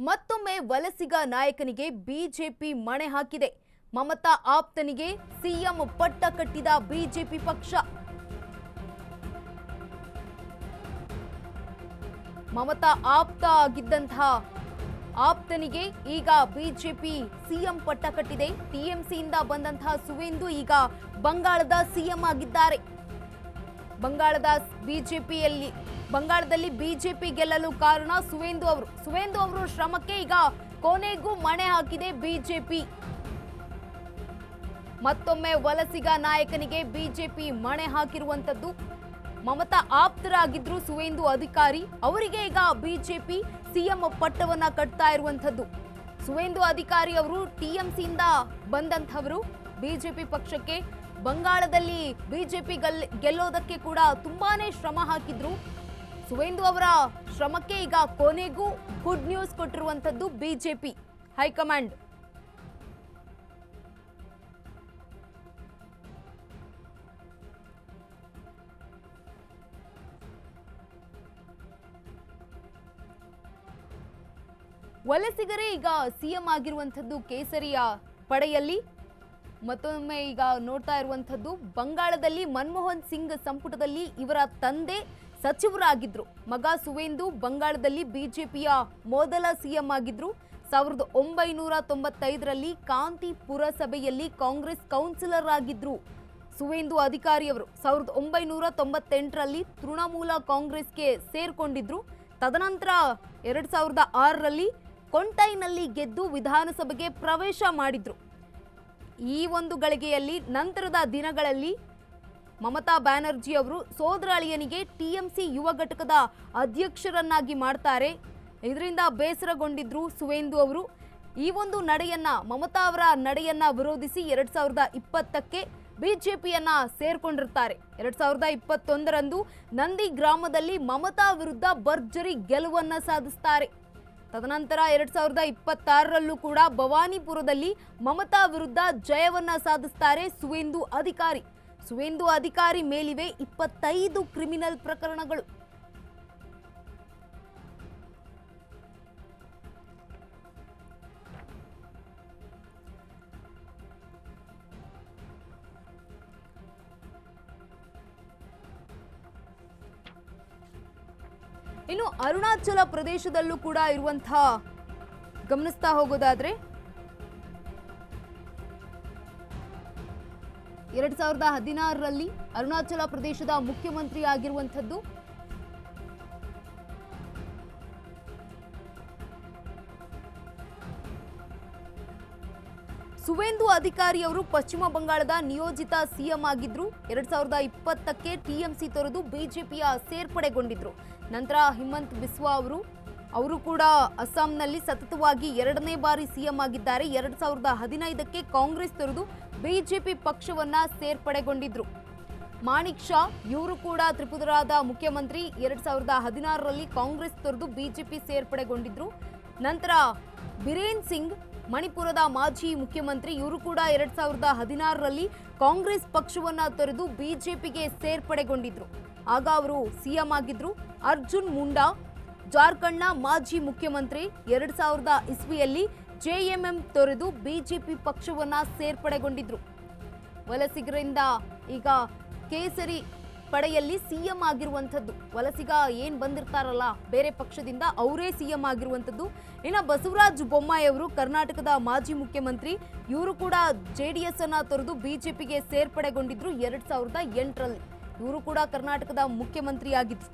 ಮತ್ತೊಮ್ಮೆ ವಲಸಿಗ ನಾಯಕನಿಗೆ ಬಿಜೆಪಿ ಮಣೆ ಹಾಕಿದೆ. ಮಮತಾ ಆಪ್ತನಿಗೆ ಸಿಎಂ ಪಟ್ಟ ಕಟ್ಟಿದ ಬಿಜೆಪಿ ಪಕ್ಷ. ಮಮತಾ ಆಪ್ತ ಆಗಿದ್ದಂತಹ ಆಪ್ತನಿಗೆ ಈಗ ಬಿಜೆಪಿ ಸಿಎಂ ಪಟ್ಟ ಕಟ್ಟಿದೆ. ಟಿಎಂಸಿಯಿಂದ ಬಂದಂತಹ ಸುವೇಂದು ಈಗ ಬಂಗಾಳದ ಸಿಎಂ ಆಗಿದ್ದಾರೆ. ಬಂಗಾಳದಲ್ಲಿ ಬಿಜೆಪಿ ಗೆಲ್ಲಲು ಕಾರಣ ಸುವೇಂದು ಅವರು ಶ್ರಮಕ್ಕೆ ಈಗ ಕೊನೆಗೂ ಮಣೆ ಹಾಕಿದೆ ಬಿಜೆಪಿ. ಮತ್ತೊಮ್ಮೆ ವಲಸಿಗ ನಾಯಕನಿಗೆ ಬಿಜೆಪಿ ಮಣೆ ಹಾಕಿರುವಂತದ್ದು. ಮಮತಾ ಆಪ್ತರಾಗಿದ್ರು ಸುವೇಂದು ಅಧಿಕಾರಿ, ಅವರಿಗೆ ಈಗ ಬಿಜೆಪಿ ಸಿಎಂ ಪಟ್ಟವನ್ನ ಕಟ್ತಾ ಇರುವಂತದ್ದು. ಸುವೇಂದು ಅಧಿಕಾರಿ ಅವರು ಟಿಎಂಸಿಯಿಂದ ಬಂದಂತವರು ಬಿಜೆಪಿ ಪಕ್ಷಕ್ಕೆ. ಬಂಗಾಳದಲ್ಲಿ ಬಿಜೆಪಿ ಗೆಲ್ಲೋದಕ್ಕೆ ಕೂಡ ತುಂಬಾನೇ ಶ್ರಮ ಹಾಕಿದ್ರು. ಸುವೇಂದು ಅವರ ಶ್ರಮಕ್ಕೆ ಈಗ ಕೊನೆಗೂ ಗುಡ್ ನ್ಯೂಸ್ ಕೊಟ್ಟಿರುವಂತದ್ದು ಬಿಜೆಪಿ ಹೈಕಮಾಂಡ್. ವಲಸಿಗರೇ ಈಗ ಸಿಎಂ ಆಗಿರುವಂತದ್ದು ಕೇಸರಿಯ ಪಡೆಯಲ್ಲಿ. ಮತ್ತೊಮ್ಮೆ ಈಗ ನೋಡ್ತಾ ಇರುವಂತದ್ದು ಬಂಗಾಳದಲ್ಲಿ ಮನಮೋಹನ್ ಸಿಂಗ್ ಸಂಪುಟದಲ್ಲಿ ಇವರ ತಂದೆ ಸಚಿವರಾಗಿದ್ರು. ಮಗ ಸುವೇಂದು ಬಂಗಾಳದಲ್ಲಿ ಬಿಜೆಪಿಯ ಮೊದಲ ಸಿಎಂ ಆಗಿದ್ರು. 1995ರಲ್ಲಿ ಕಾಂತಿ ಪುರಸಭೆಯಲ್ಲಿ ಕಾಂಗ್ರೆಸ್ ಕೌನ್ಸಿಲರ್ ಆಗಿದ್ರು ಸುವೇಂದು ಅಧಿಕಾರಿಯವರು. 1998ರಲ್ಲಿ ತೃಣಮೂಲ ಕಾಂಗ್ರೆಸ್ಗೆ ಸೇರ್ಕೊಂಡಿದ್ರು. ತದನಂತರ 2006ರಲ್ಲಿ ಕೊಂಟೈನಲ್ಲಿ ಗೆದ್ದು ವಿಧಾನಸಭೆಗೆ ಪ್ರವೇಶ ಮಾಡಿದ್ರು. ಈ ಒಂದು ಗಳಿಗೆಯಲ್ಲಿ ನಂತರದ ದಿನಗಳಲ್ಲಿ ಮಮತಾ ಬ್ಯಾನರ್ಜಿ ಅವರು ಸೋದರ ಅಳಿಯನಿಗೆ ಟಿಎಂಸಿ ಯುವ ಘಟಕದ ಅಧ್ಯಕ್ಷರನ್ನಾಗಿ ಮಾಡ್ತಾರೆ. ಇದರಿಂದ ಬೇಸರಗೊಂಡಿದ್ರು ಸುವೇಂದು ಅವರು. ಈ ಒಂದು ನಡೆಯನ್ನ, ಮಮತಾ ಅವರ ನಡೆಯನ್ನ ವಿರೋಧಿಸಿ 2020ಕ್ಕೆ ಬಿಜೆಪಿಯನ್ನ ಸೇರ್ಕೊಂಡಿರ್ತಾರೆ. 2021ರಂದು ನಂದಿ ಗ್ರಾಮದಲ್ಲಿ ಮಮತಾ ವಿರುದ್ಧ ಭರ್ಜರಿ ಗೆಲುವನ್ನ ಸಾಧಿಸ್ತಾರೆ. ತದನಂತರ 2026ರಲ್ಲೂ ಕೂಡ ಭವಾನಿಪುರದಲ್ಲಿ ಮಮತಾ ವಿರುದ್ಧ ಜಯವನ್ನ ಸಾಧಿಸ್ತಾರೆ ಸುವೇಂದು ಅಧಿಕಾರಿ. ಸುವೇಂದು ಅಧಿಕಾರಿ ಮೇಲಿವೆ 25 ಕ್ರಿಮಿನಲ್ ಪ್ರಕರಣಗಳು. ಇನ್ನು ಅರುಣಾಚಲ ಪ್ರದೇಶದಲ್ಲೂ ಕೂಡ ಇರುವಂತಹ ಗಮನಿಸ್ತಾ ಹೋಗೋದಾದ್ರೆ 2016ರಲ್ಲಿ ಅರುಣಾಚಲ ಪ್ರದೇಶದ ಮುಖ್ಯಮಂತ್ರಿ ಆಗಿರುವಂತದ್ದು ಸುವೇಂದು ಅಧಿಕಾರಿ ಅವರು ಪಶ್ಚಿಮ ಬಂಗಾಳದ ನಿಯೋಜಿತ ಸಿಎಂ ಆಗಿದ್ರು. 2020ಕ್ಕೆ ಟಿಎಂಸಿ ತೊರೆದು ಬಿಜೆಪಿಯ ಸೇರ್ಪಡೆಗೊಂಡಿದ್ರು. ನಂತರ ಹಿಮಂತ್ ಬಿಸ್ವಾ ಅವರು ಕೂಡ ಅಸ್ಸಾಂನಲ್ಲಿ ಸತತವಾಗಿ 2ನೇ ಬಾರಿ ಸಿಎಂ ಆಗಿದ್ದಾರೆ. 2015ಕ್ಕೆ ಕಾಂಗ್ರೆಸ್ ತೊರೆದು ಬಿಜೆಪಿ ಪಕ್ಷವನ್ನ ಸೇರ್ಪಡೆಗೊಂಡಿದ್ರು. ಮಾಣಿಕ್ ಶಾ ಇವರು ಕೂಡ ತ್ರಿಪುರಾದ ಮುಖ್ಯಮಂತ್ರಿ. 2016ರಲ್ಲಿ ಕಾಂಗ್ರೆಸ್ ತೊರೆದು ಬಿಜೆಪಿ ಸೇರ್ಪಡೆಗೊಂಡಿದ್ರು. ನಂತರ ಬಿರೇನ್ ಸಿಂಗ್ ಮಣಿಪುರದ ಮಾಜಿ ಮುಖ್ಯಮಂತ್ರಿ, ಇವರು ಕೂಡ 2016ರಲ್ಲಿ ಕಾಂಗ್ರೆಸ್ ಪಕ್ಷವನ್ನ ತೊರೆದು ಬಿಜೆಪಿಗೆ ಸೇರ್ಪಡೆಗೊಂಡಿದ್ರು. ಆಗ ಅವರು ಸಿಎಂ ಆಗಿದ್ರು. ಅರ್ಜುನ್ ಮುಂಡಾ ಜಾರ್ಖಂಡ್ನ ಮಾಜಿ ಮುಖ್ಯಮಂತ್ರಿ, 2000 ಜೆಎಂಎಂ ತೊರೆದು ಬಿಜೆಪಿ ಪಕ್ಷವನ್ನ ಸೇರ್ಪಡೆಗೊಂಡಿದ್ರು. ವಲಸಿಗರಿಂದ ಈಗ ಕೇಸರಿ ಪಡೆಯಲ್ಲಿ ಸಿಎಂ ಆಗಿರುವಂಥದ್ದು. ವಲಸಿಗ ಏನ್ ಬಂದಿರ್ತಾರಲ್ಲ ಬೇರೆ ಪಕ್ಷದಿಂದ, ಅವರೇ ಸಿಎಂ ಆಗಿರುವಂಥದ್ದು. ಇನ್ನು ಬಸವರಾಜ ಬೊಮ್ಮಾಯಿ ಅವರು ಕರ್ನಾಟಕದ ಮಾಜಿ ಮುಖ್ಯಮಂತ್ರಿ, ಇವರು ಕೂಡ ಜೆಡಿಎಸ್ ಅನ್ನ ತೊರೆದು ಬಿಜೆಪಿಗೆ ಸೇರ್ಪಡೆಗೊಂಡಿದ್ರು 2008ರಲ್ಲಿ. ಇವರು ಕೂಡ ಕರ್ನಾಟಕದ ಮುಖ್ಯಮಂತ್ರಿ ಆಗಿದ್ರು.